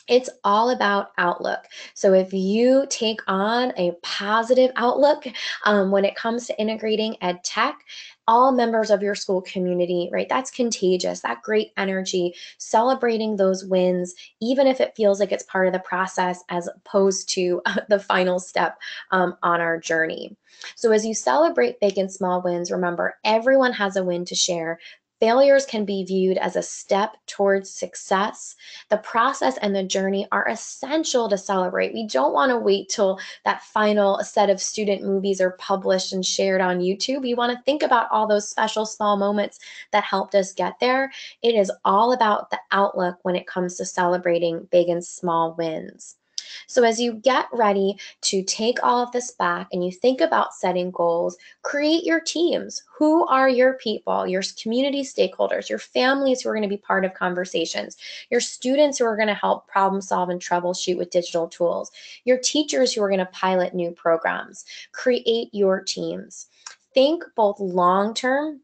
It's all about outlook. So if you take on a positive outlook when it comes to integrating ed tech, all members of your school community, right? That's contagious, that great energy, celebrating those wins, even if it feels like it's part of the process as opposed to the final step on our journey. So as you celebrate big and small wins, remember everyone has a win to share. Failures can be viewed as a step towards success. The process and the journey are essential to celebrate. We don't want to wait till that final set of student movies are published and shared on YouTube. We want to think about all those special small moments that helped us get there. It is all about the outlook when it comes to celebrating big and small wins. So as you get ready to take all of this back and you think about setting goals, create your teams. Who are your people, your community stakeholders, your families who are going to be part of conversations, your students who are going to help problem solve and troubleshoot with digital tools, your teachers who are going to pilot new programs. Create your teams. Think both long-term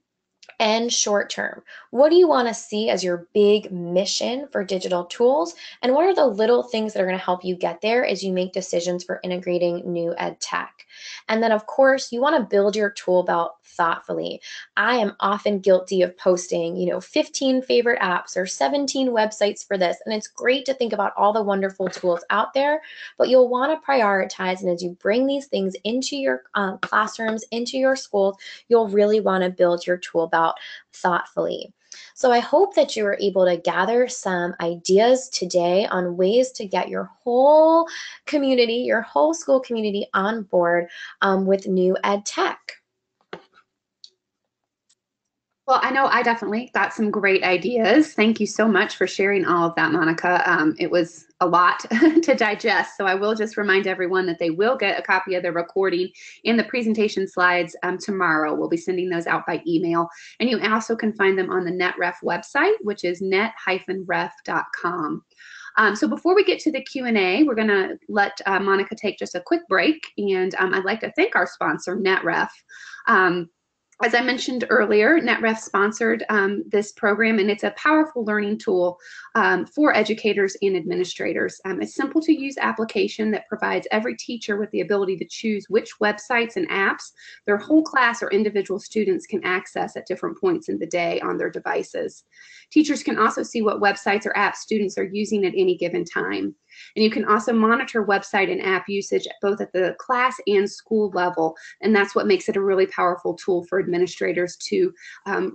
and short term. What do you want to see as your big mission for digital tools? And what are the little things that are going to help you get there as you make decisions for integrating new ed tech? And then, of course, you want to build your tool belt thoughtfully. I am often guilty of posting, 15 favorite apps or 17 websites for this. And it's great to think about all the wonderful tools out there, but you'll want to prioritize. And as you bring these things into your classrooms, into your schools, you'll really want to build your tool belt thoughtfully. So I hope that you were able to gather some ideas today on ways to get your whole community, your whole school community on board with new ed tech. Well, I know I definitely got some great ideas. Thank you so much for sharing all of that, Monica. It was a lot to digest. So I will just remind everyone that they will get a copy of the recording and the presentation slides tomorrow. We'll be sending those out by email. And you also can find them on the NetRef website, which is net-ref.com. So before we get to the Q&A, we're going to let Monica take just a quick break. And I'd like to thank our sponsor, NetRef. As I mentioned earlier, NetRef sponsored this program, and it's a powerful learning tool for educators and administrators. A simple to use application that provides every teacher with the ability to choose which websites and apps their whole class or individual students can access at different points in the day on their devices. Teachers can also see what websites or apps students are using at any given time. And you can also monitor website and app usage both at the class and school level. And that's what makes it a really powerful tool for administrators to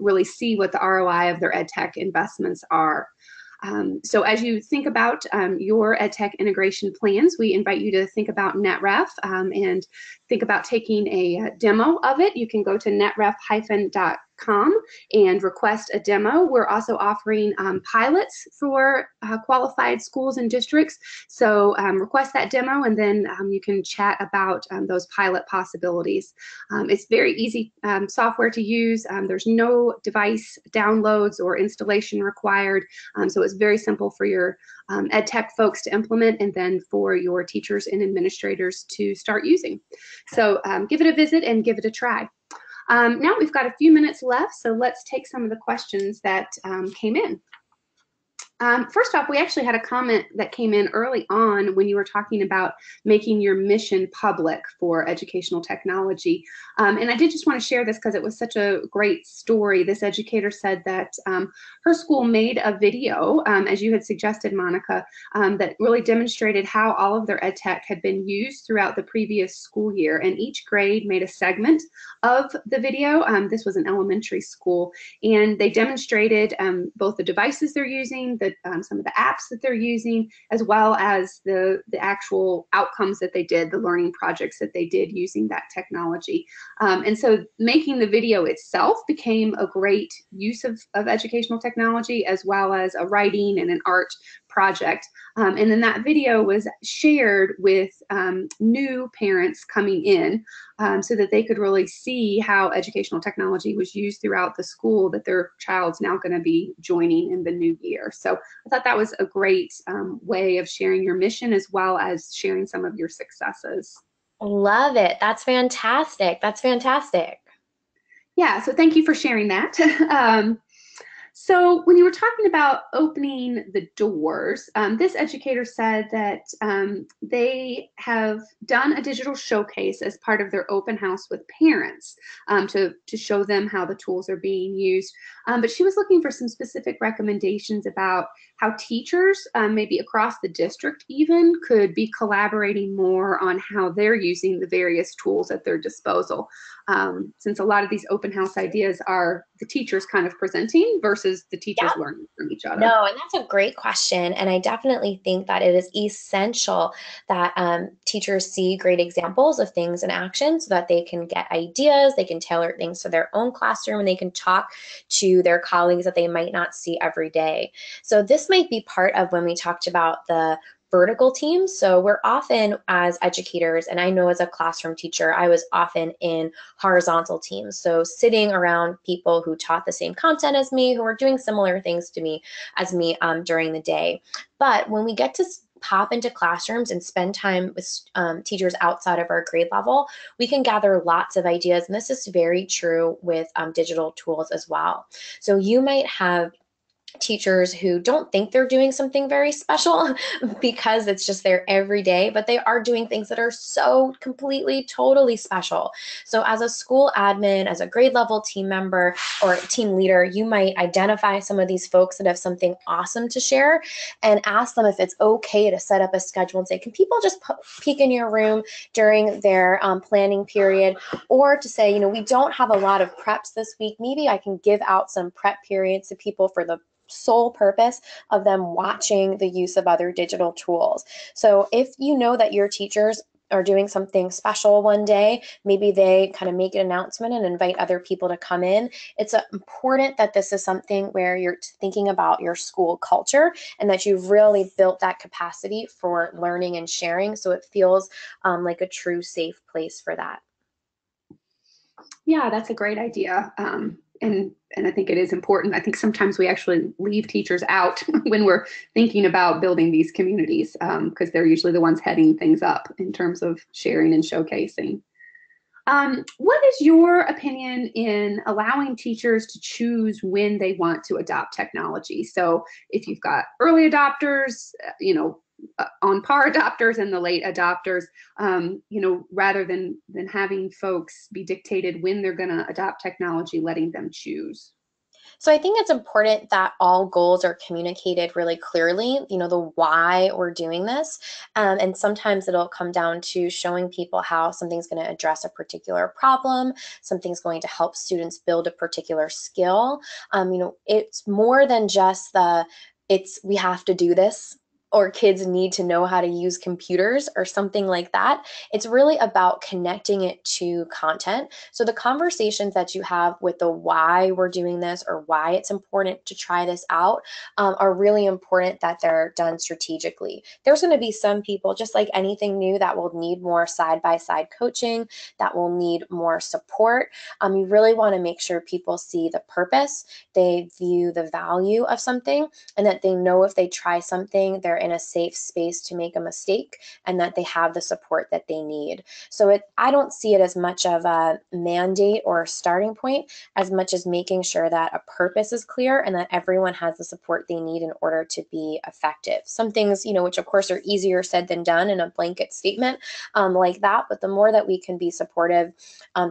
really see what the ROI of their EdTech investments are. So as you think about your EdTech integration plans, we invite you to think about NetRef and think about taking a demo of it. You can go to netref-com and request a demo. We're also offering pilots for qualified schools and districts. So request that demo, and then you can chat about those pilot possibilities. It's very easy software to use. There's no device downloads or installation required. So it's very simple for your EdTech folks to implement, and then for your teachers and administrators to start using. So give it a visit and give it a try. Now we've got a few minutes left, so let's take some of the questions that came in. First off, we actually had a comment that came in early on when you were talking about making your mission public for educational technology. And I did just want to share this because it was such a great story. This educator said that her school made a video, as you had suggested, Monica, that really demonstrated how all of their EdTech had been used throughout the previous school year. And each grade made a segment of the video. This was an elementary school, and they demonstrated both the devices they're using, some of the apps that they're using, as well as the actual outcomes that they did, the learning projects that they did using that technology. And so making the video itself became a great use of educational technology, as well as a writing and an art project. And then that video was shared with new parents coming in so that they could really see how educational technology was used throughout the school that their child's now going to be joining in the new year. So I thought that was a great way of sharing your mission, as well as sharing some of your successes. Love it. That's fantastic. That's fantastic. Yeah, so thank you for sharing that. So when you were talking about opening the doors, this educator said that they have done a digital showcase as part of their open house with parents to show them how the tools are being used. But she was looking for some specific recommendations about how teachers, maybe across the district even, could be collaborating more on how they're using the various tools at their disposal. Since a lot of these open house ideas are the teachers kind of presenting versus the teachers Yep. learning from each other. No, and that's a great question. And I definitely think that it is essential that teachers see great examples of things in action so that they can get ideas, they can tailor things to their own classroom, and they can talk to their colleagues that they might not see every day. So this might be part of when we talked about the vertical teams. So we're often, as educators, and I know as a classroom teacher, I was often in horizontal teams. So sitting around people who taught the same content as me, who were doing similar things to me during the day. But when we get to pop into classrooms and spend time with teachers outside of our grade level, we can gather lots of ideas. And this is very true with digital tools as well. So you might have teachers who don't think they're doing something very special because it's just their everyday, but they are doing things that are so completely, totally special. So as a school admin, as a grade level team member or team leader, you might identify some of these folks that have something awesome to share and ask them if it's okay to set up a schedule and say, can people just peek in your room during their planning period? Or to say, we don't have a lot of preps this week. Maybe I can give out some prep periods to people for the sole purpose of them watching the use of other digital tools. So if you know that your teachers are doing something special one day, maybe they kind of make an announcement and invite other people to come in. It's important that this is something where you're thinking about your school culture and that you've really built that capacity for learning and sharing, so it feels like a true safe place for that. Yeah, that's a great idea. And I think it is important. I think sometimes we actually leave teachers out when we're thinking about building these communities because they're usually the ones heading things up in terms of sharing and showcasing. What is your opinion in allowing teachers to choose when they want to adopt technology? So if you've got early adopters, on par adopters and the late adopters, rather than having folks be dictated when they're going to adopt technology, letting them choose. So I think it's important that all goals are communicated really clearly, the why we're doing this. And sometimes it'll come down to showing people how something's going to address a particular problem, something's going to help students build a particular skill. It's more than just we have to do this, or kids need to know how to use computers or something like that. It's really about connecting it to content. So the conversations that you have with the why we're doing this or why it's important to try this out are really important that they're done strategically. There's going to be some people, just like anything new, that will need more side-by-side coaching, that will need more support. You really want to make sure people see the purpose, they view the value of something, and that they know if they try something, they're in a safe space to make a mistake, and that they have the support that they need. So I don't see it as much of a mandate or a starting point as much as making sure that a purpose is clear and that everyone has the support they need in order to be effective. Some things, which of course are easier said than done in a blanket statement like that, but the more that we can be supportive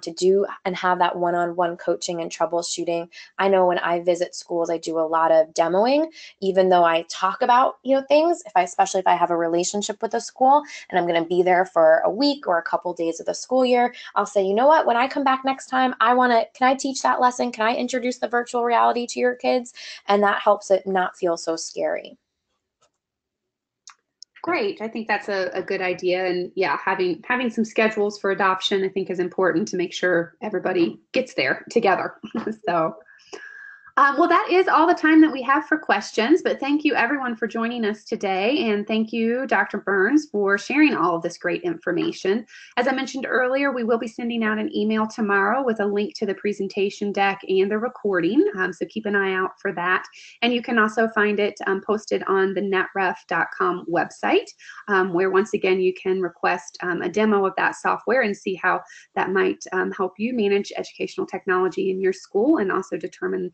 to do and have that one-on-one coaching and troubleshooting. I know when I visit schools, I do a lot of demoing, even though I talk about, things, especially if I have a relationship with a school and I'm going to be there for a week or a couple days of the school year, I'll say, you know what, when I come back next time, can I teach that lesson? Can I introduce the virtual reality to your kids? And that helps it not feel so scary. Great. I think that's a good idea. And yeah, having some schedules for adoption, I think, is important to make sure everybody gets there together. So well, that is all the time that we have for questions, but thank you everyone for joining us today. And thank you, Dr. Burns, for sharing all of this great information. As I mentioned earlier, we will be sending out an email tomorrow with a link to the presentation deck and the recording. So keep an eye out for that. And you can also find it posted on the netref.com website, where once again, you can request a demo of that software and see how that might help you manage educational technology in your school and also determine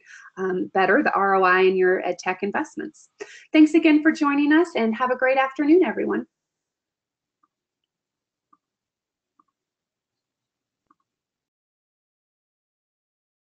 better the ROI in your EdTech investments. Thanks again for joining us and have a great afternoon, everyone.